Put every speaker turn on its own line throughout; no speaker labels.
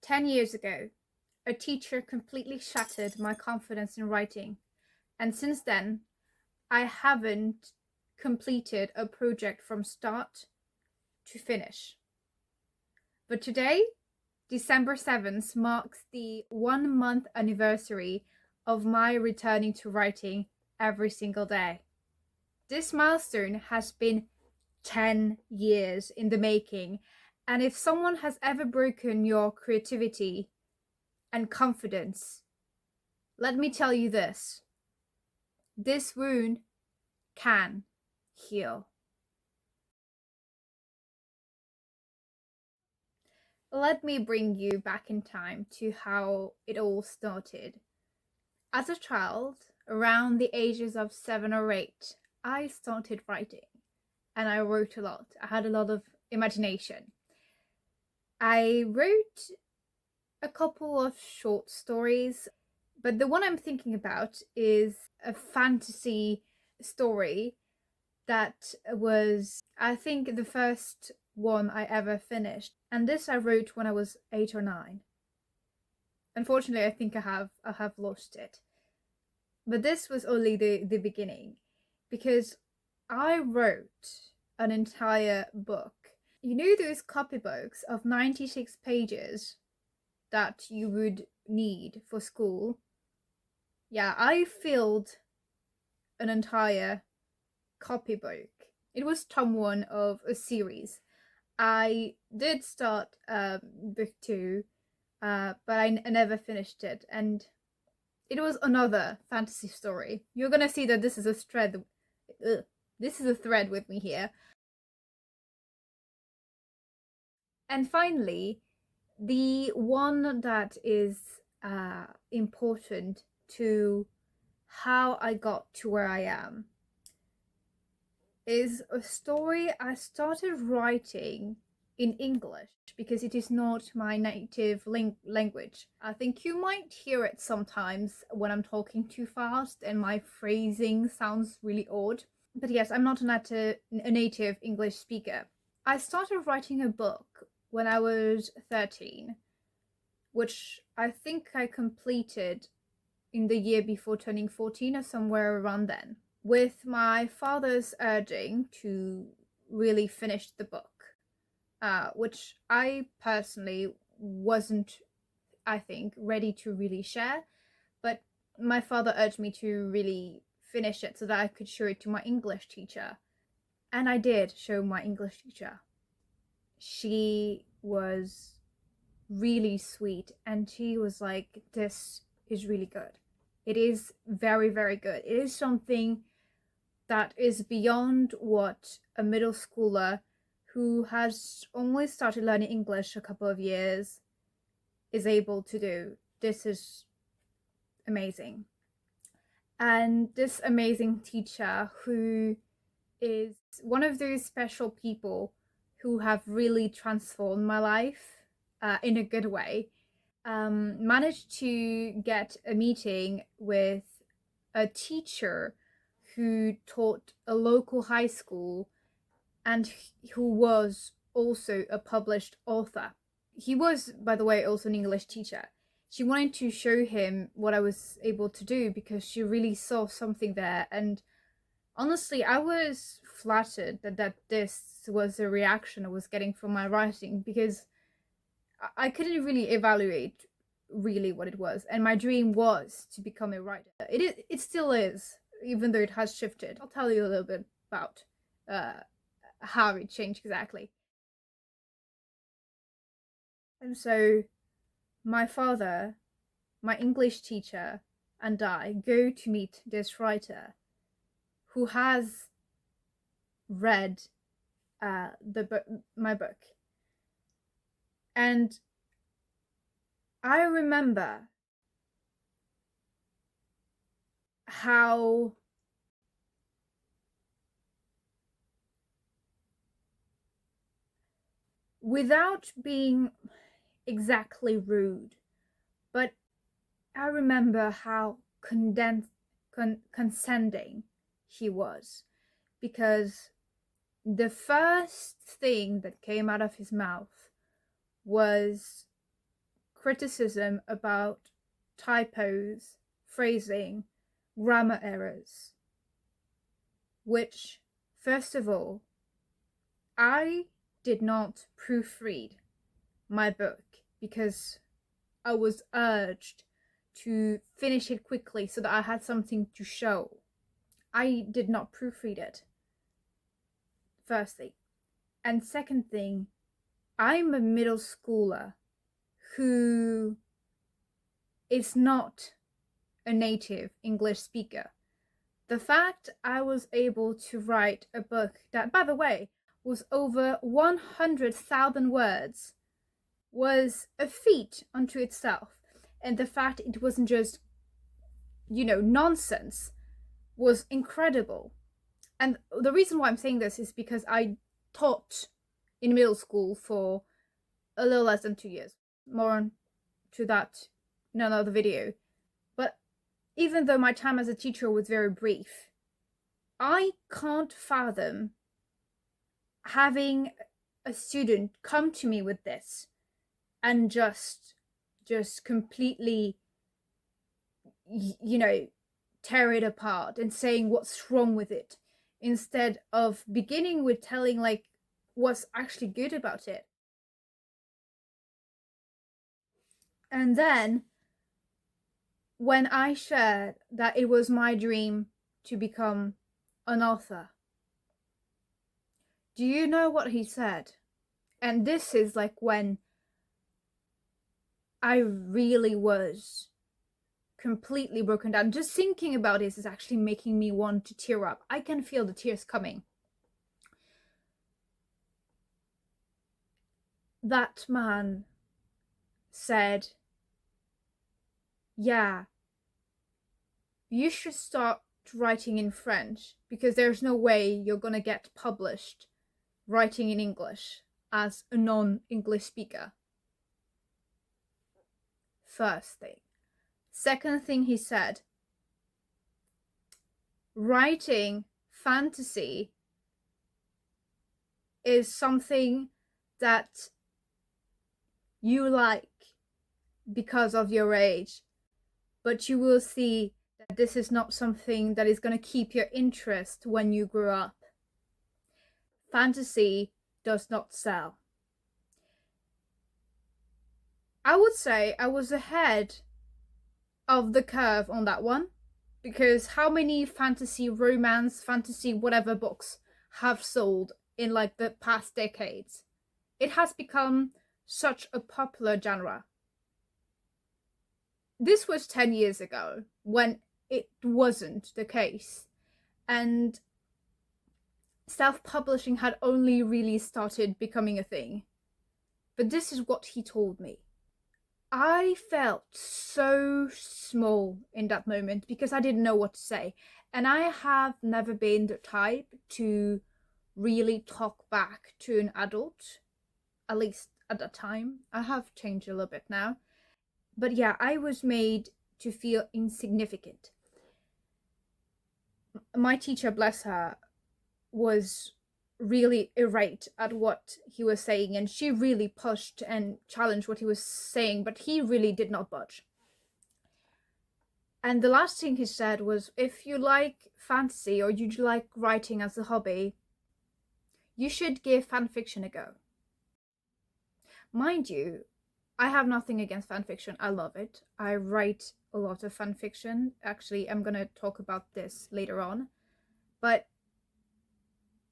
10 years ago, a teacher completely shattered my confidence in writing, and since then, I haven't completed a project from start to finish. But today, December 7th, marks the 1 month anniversary of my returning to writing every single day. This milestone has been 10 years in the making, and if someone has ever broken your creativity and confidence, let me tell you this: this wound can heal. Let me bring you back in time to how it all started. As a child, around the ages of 7 or 8, I started writing, and I wrote a lot. I had a lot of imagination. I wrote a couple of short stories, but the one I'm thinking about is a fantasy story that was, I think, the first one I ever finished. And this I wrote when I was 8 or 9. Unfortunately, I think I have lost it. But this was only the beginning, because I wrote an entire book. You know those copybooks of 96 pages that you would need for school? Yeah, I filled an entire copybook. It was Tom 1 of a series. I did start book 2, but I never finished it, and it was another fantasy story. You're gonna see that this is a thread. This is a thread with me here. And finally, the one that is important to how I got to where I am is a story I started writing in English because it is not my native language. I think you might hear it sometimes when I'm talking too fast and my phrasing sounds really odd. But yes, I'm not a native English speaker. I started writing a book when I was 13, which I think I completed in the year before turning 14 or somewhere around then, with my father's urging to really finish the book, which I personally wasn't, I think, ready to really share, but my father urged me to really finish it so that I could show it to my English teacher. And I did show my English teacher. She was really sweet, and she was like, this is really good. It is very, very good. It is something that is beyond what a middle schooler who has only started learning English a couple of years is able to do. This is amazing. And this amazing teacher, who is one of those special people who have really transformed my life in a good way, managed to get a meeting with a teacher who taught a local high school and who was also a published author. He was, by the way, also an English teacher. She wanted to show him what I was able to do because she really saw something there. And honestly, I was flattered that this was a reaction I was getting from my writing, because I couldn't really evaluate really what it was. And my dream was to become a writer. It still is, even though it has shifted. I'll tell you a little bit about how it changed exactly. And so my father, my English teacher, and I go to meet this writer who has read my book. And I remember how without being exactly rude, but I remember how condescending he was, because the first thing that came out of his mouth was criticism about typos, phrasing, grammar errors, which, first of all, I did not proofread my book because I was urged to finish it quickly so that I had something to show. I did not proofread it, firstly. And second thing, I'm a middle schooler who is not a native English speaker. The fact I was able to write a book that, by the way, was over 100,000 words was a feat unto itself. And the fact it wasn't just, nonsense was incredible. And the reason why I'm saying this is because I taught in middle school for a little less than 2 years. More on to that in another video. But even though my time as a teacher was very brief, I can't fathom having a student come to me with this and just completely, tear it apart and saying what's wrong with it, instead of beginning with telling like what's actually good about it. And then when I shared that it was my dream to become an author, do you know what he said? And this is like when I really was completely broken down. Just thinking about this is actually making me want to tear up. I can feel the tears coming. That man said, yeah, you should start writing in French because there's no way you're gonna get published writing in English as a non-English speaker. First thing. Second thing he said, writing fantasy is something that you like because of your age, but you will see that this is not something that is going to keep your interest when you grow up. Fantasy does not sell. I would say I was ahead of the curve on that one, because how many fantasy, romance, fantasy, whatever books have sold in like the past decades? It has become such a popular genre. This was 10 years ago when it wasn't the case, and self-publishing had only really started becoming a thing. But this is what he told me. I felt so small in that moment because I didn't know what to say. And I have never been the type to really talk back to an adult, at least at that time. I have changed a little bit now. But yeah, I was made to feel insignificant. My teacher, bless her, was really irate at what he was saying, and she really pushed and challenged what he was saying, but he really did not budge. And the last thing he said was, if you like fantasy or you like writing as a hobby, you should give fan fiction a go. Mind you, I have nothing against fan fiction. I love it. I write a lot of fan fiction. Actually, I'm gonna talk about this later on. But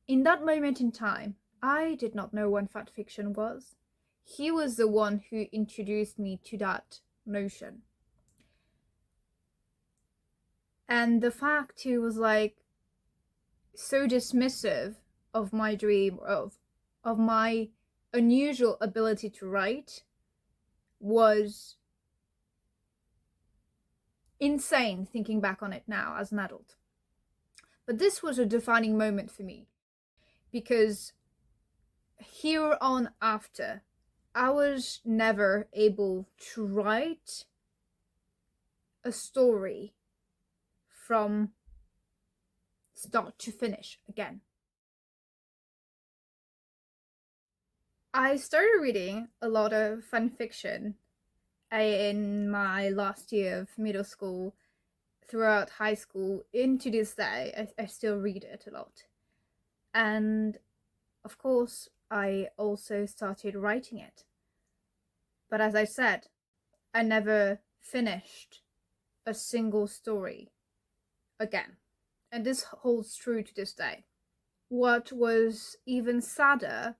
in that moment in time, I did not know what fan fiction was. He was the one who introduced me to that notion. And the fact he was like so dismissive of my dream, of my unusual ability to write, was insane thinking back on it now as an adult. But this was a defining moment for me, because here on after, I was never able to write a story from start to finish again. I started reading a lot of fan fiction in my last year of middle school, throughout high school, into this day, I still read it a lot. And of course, I also started writing it. But as I said, I never finished a single story again. And this holds true to this day. What was even sadder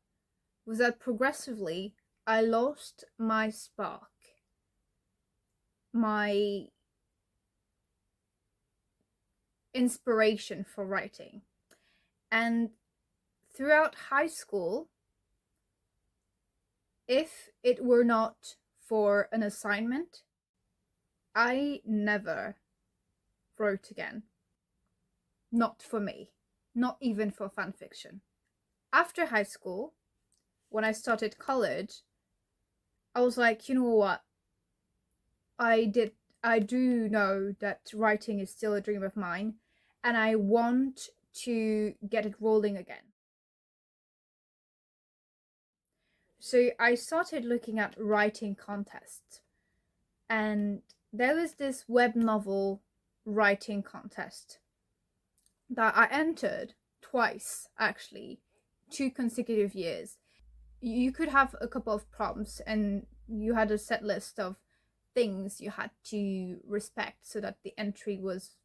was that progressively I lost my spark, my inspiration for writing. And throughout high school, if it were not for an assignment, I never wrote again. Not for me, not even for fanfiction. After high school, when I started college, I was like, you know what? I do know that writing is still a dream of mine, and I want to get it rolling again. So I started looking at writing contests, and there was this web novel writing contest that I entered twice, actually, 2 consecutive years. You could have a couple of prompts, and you had a set list of things you had to respect so that the entry was,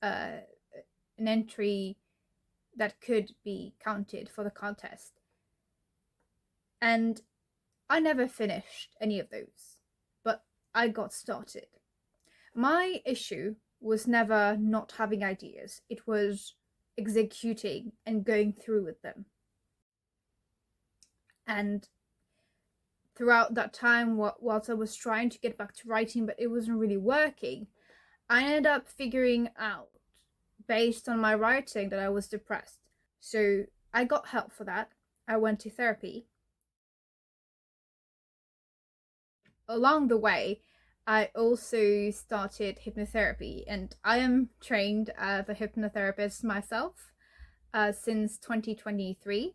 an entry that could be counted for the contest. And I never finished any of those, but I got started. My issue was never not having ideas, it was executing and going through with them. And throughout that time, whilst I was trying to get back to writing, but it wasn't really working, I ended up figuring out, based on my writing, that I was depressed. So I got help for that. I went to therapy. Along the way, I also started hypnotherapy, and I am trained as a hypnotherapist myself since 2023.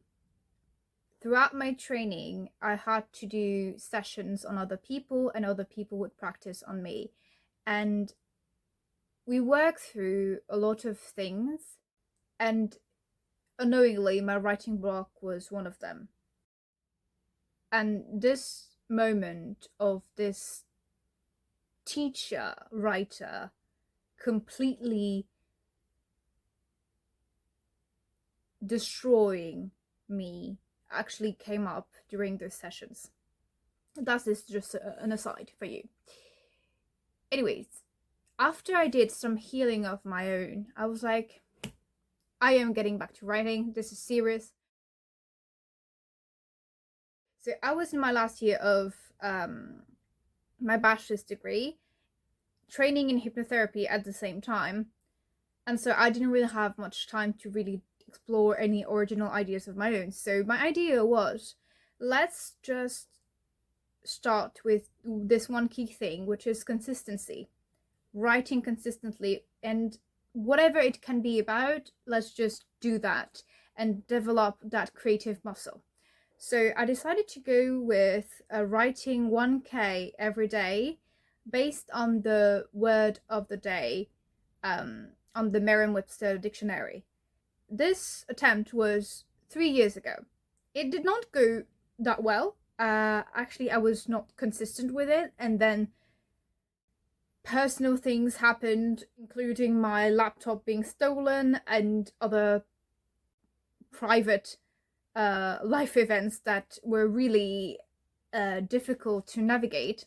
Throughout my training, I had to do sessions on other people, and other people would practice on me. And we worked through a lot of things, and unknowingly, my writing block was one of them. And this moment of this teacher writer completely destroying me actually came up during those sessions. That is just an aside for you. Anyways, after I did some healing of my own, I was like, I am getting back to writing. This is serious. So I was in my last year of my bachelor's degree, training in hypnotherapy at the same time. And so I didn't really have much time to really explore any original ideas of my own. So my idea was, let's just start with this one key thing, which is consistency. Writing consistently, and whatever it can be about, let's just do that and develop that creative muscle. So I decided to go with writing 1K every day based on the word of the day on the Merriam-Webster dictionary. This attempt was 3 years ago. It did not go that well. Actually, I was not consistent with it, and then personal things happened, including my laptop being stolen and other private life events that were really difficult to navigate,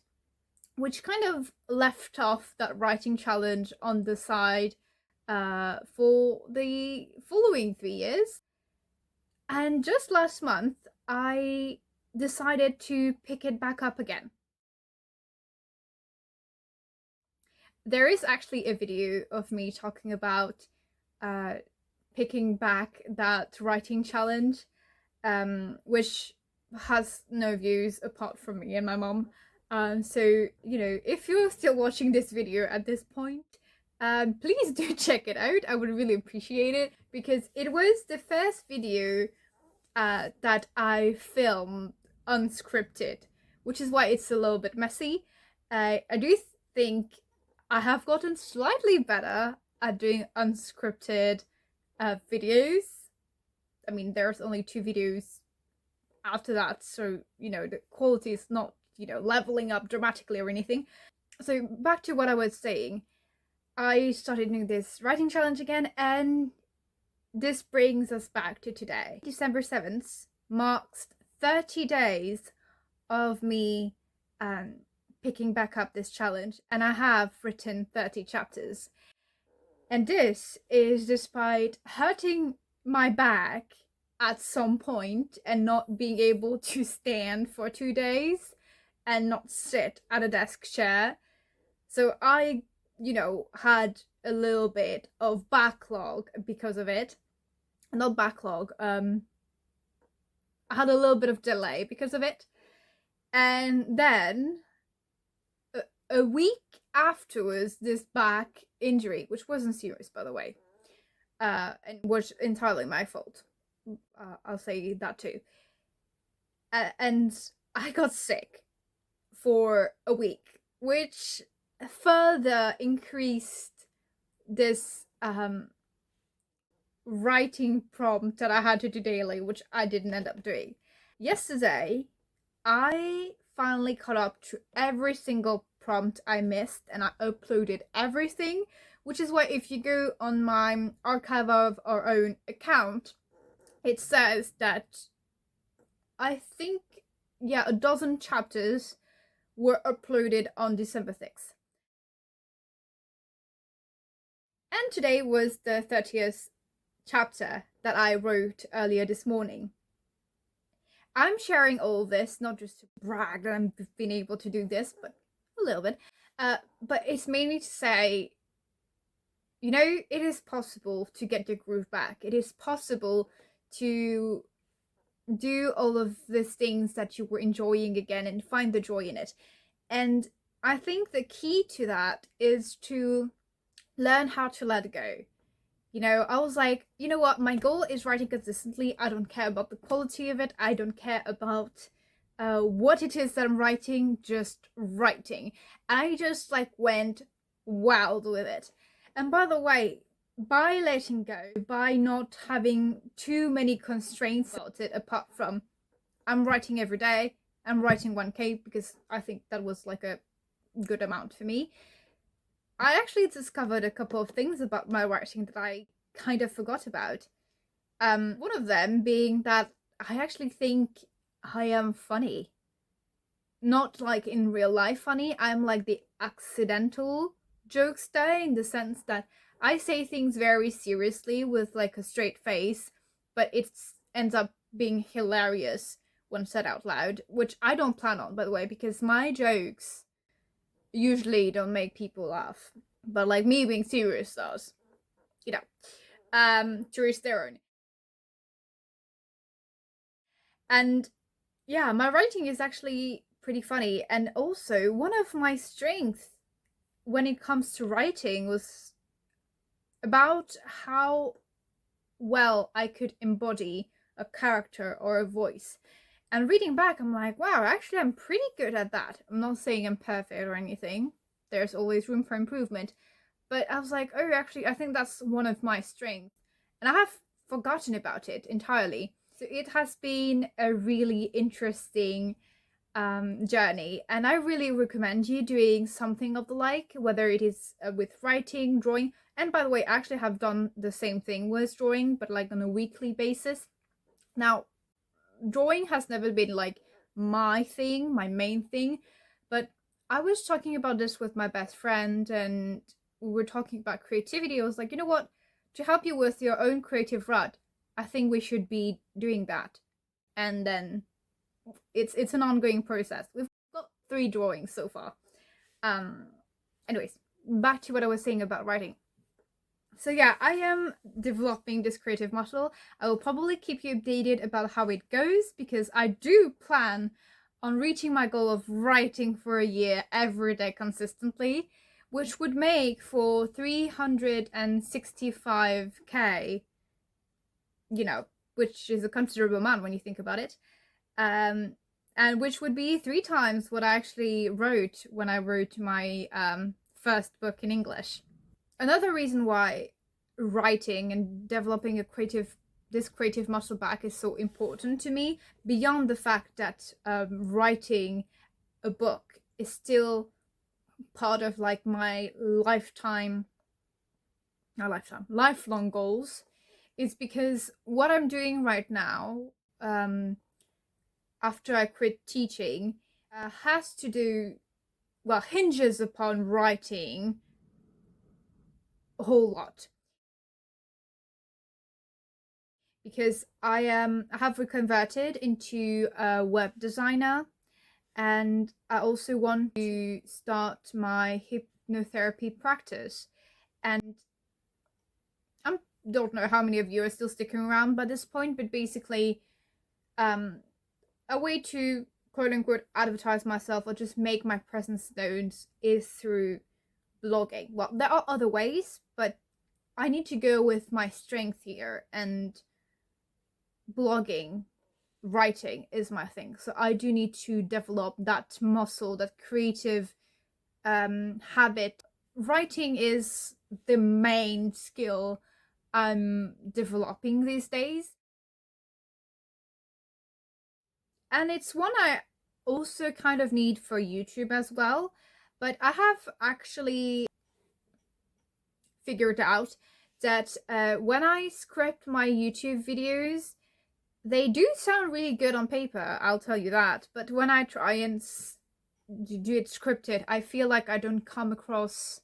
which kind of left off that writing challenge on the side for the following 3 years. And just last month, I decided to pick it back up again. There is actually a video of me talking about picking back that writing challenge, which has no views apart from me and my mom. So, if you're still watching this video at this point, please do check it out. I would really appreciate it, because it was the first video that I filmed unscripted, which is why it's a little bit messy. I do think I have gotten slightly better at doing unscripted videos. I mean, there's only 2 videos after that, so the quality is not leveling up dramatically or anything. So back to what I was saying, I started doing this writing challenge again, and this brings us back to today. December 7th marks 30 days of me picking back up this challenge, and I have written 30 chapters. And this is despite hurting my back at some point and not being able to stand for 2 days and not sit at a desk chair. So I, had a little bit of backlog because of it. Not backlog, I had a little bit of delay because of it. And then a week afterwards, this back injury, which wasn't serious, by the way, and was entirely my fault. I'll say that too. And I got sick for a week, which further increased this writing prompt that I had to do daily, which I didn't end up doing. Yesterday, I finally caught up to every single prompt I missed, and I uploaded everything, which is why if you go on my Archive of Our Own account, it says that I think, a dozen chapters were uploaded on December 6th. And today was the 30th chapter that I wrote earlier this morning. I'm sharing all this not just to brag that I've been able to do this, but a little bit. But it's mainly to say, it is possible to get your groove back. It is possible to do all of these things that you were enjoying again and find the joy in it. And I think the key to that is to learn how to let go. I was like, you know what? My goal is writing consistently. I don't care about the quality of it. I don't care about what it is that I'm writing, just writing. And I just went wild with it. And by the way, by letting go, by not having too many constraints about it, apart from I'm writing every day, I'm writing 1K because I think that was a good amount for me. I actually discovered a couple of things about my writing that I kind of forgot about. One of them being that I actually think I am funny. Not in real life funny, I'm the accidental jokester, in the sense that I say things very seriously with a straight face, but it ends up being hilarious when said out loud, which I don't plan on, by the way, because my jokes usually don't make people laugh, but me being serious does, to each their own. And yeah, my writing is actually pretty funny, and also one of my strengths when it comes to writing was about how well I could embody a character or a voice. And reading back, I'm like, wow, actually I'm pretty good at that. I'm not saying I'm perfect or anything. There's always room for improvement. But I was like, oh, actually, I think that's one of my strengths. And I have forgotten about it entirely. So it has been a really interesting journey. And I really recommend you doing something of the like, whether it is with writing, drawing. And by the way, I actually have done the same thing with drawing, but on a weekly basis. Now, drawing has never been my thing, my main thing, but I was talking about this with my best friend, and we were talking about creativity. I was like, you know what, to help you with your own creative rut, I think we should be doing that. And then it's an ongoing process. We've got 3 drawings so far. Anyways, back to what I was saying about writing. So yeah, I am developing this creative muscle. I will probably keep you updated about how it goes, because I do plan on reaching my goal of writing for a year every day consistently, which would make for 365k, which is a considerable amount when you think about it. and which would be 3 times what I actually wrote when I wrote my first book in English. Another reason why writing and developing this creative muscle back is so important to me, beyond the fact that writing a book is still part of like my lifelong goals, is because what I'm doing right now, after I quit teaching, has to do, well, hinges upon writing a whole lot. Because I have reconverted into a web designer, and I also want to start my hypnotherapy practice. And I don't know how many of you are still sticking around by this point, but basically, a way to quote unquote advertise myself or just make my presence known is through blogging. Well, there are other ways, but I need to go with my strength here, and blogging, writing is my thing. So I do need to develop that muscle, that creative habit. Writing is the main skill I'm developing these days, and it's one I also kind of need for YouTube as well. But I have actually figured out that when I script my YouTube videos, they do sound really good on paper, I'll tell you that. But when I try and do it scripted, I feel like I don't come across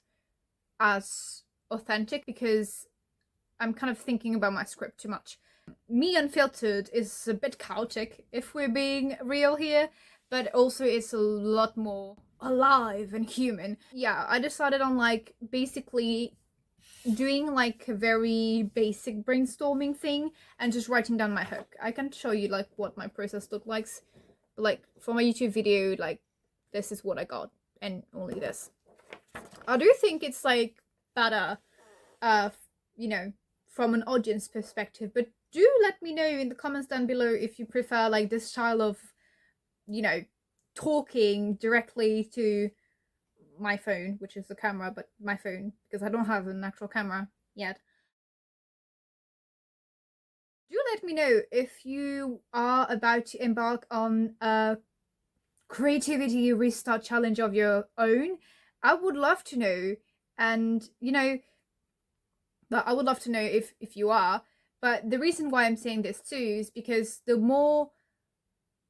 as authentic because I'm kind of thinking about my script too much. Me Unfiltered is a bit chaotic, if we're being real here, but also it's a lot more alive and human. Yeah, I decided on like basically doing like a very basic brainstorming thing and just writing down my hook. I can show you like what my process looked like, but like for my YouTube video, like this is what I got and only this. I do think it's like better, you know, from an audience perspective, but do let me know in the comments down below if you prefer like this style of, you know, talking directly to my phone, which is the camera, but my phone, because I don't have an actual camera yet. Do let me know if you are about to embark on a creativity restart challenge of your own. I would love to know, and you know, but I would love to know if you are. But the reason why I'm saying this too is because the more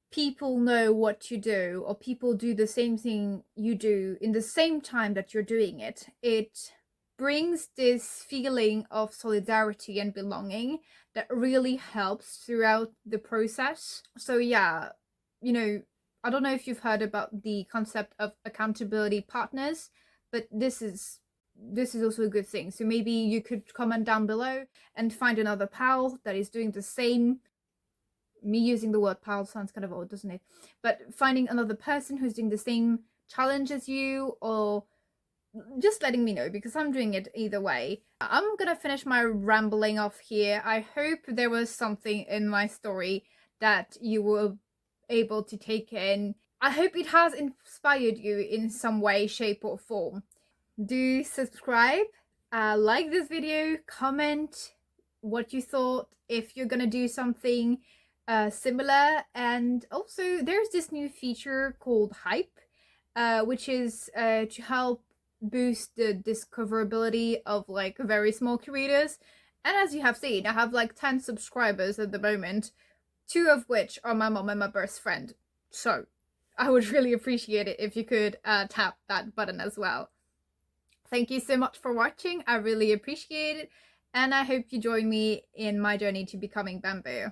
people know what you do, or people do the same thing you do in the same time that you're doing it, it brings this feeling of solidarity and belonging that really helps throughout the process. So yeah, you know, I don't know if you've heard about the concept of accountability partners, but this is also a good thing. So maybe you could comment down below and find another pal that is doing the same. Me using the word pal sounds kind of odd, doesn't it? But finding another person who's doing the same challenge as you, or just letting me know, because I'm doing it either way. I'm gonna finish my rambling off here. I hope there was something in my story that you were able to take in. I hope it has inspired you in some way, shape, or form. Do subscribe, like this video, comment what you thought, if you're gonna do something similar. And also there's this new feature called Hype, which is to help boost the discoverability of like very small creators. And as you have seen, I have like 10 subscribers at the moment, 2 of which are my mom and my best friend. So I would really appreciate it if you could tap that button as well. Thank you so much for watching. I really appreciate it, and I hope you join me in my journey to becoming Bamboo.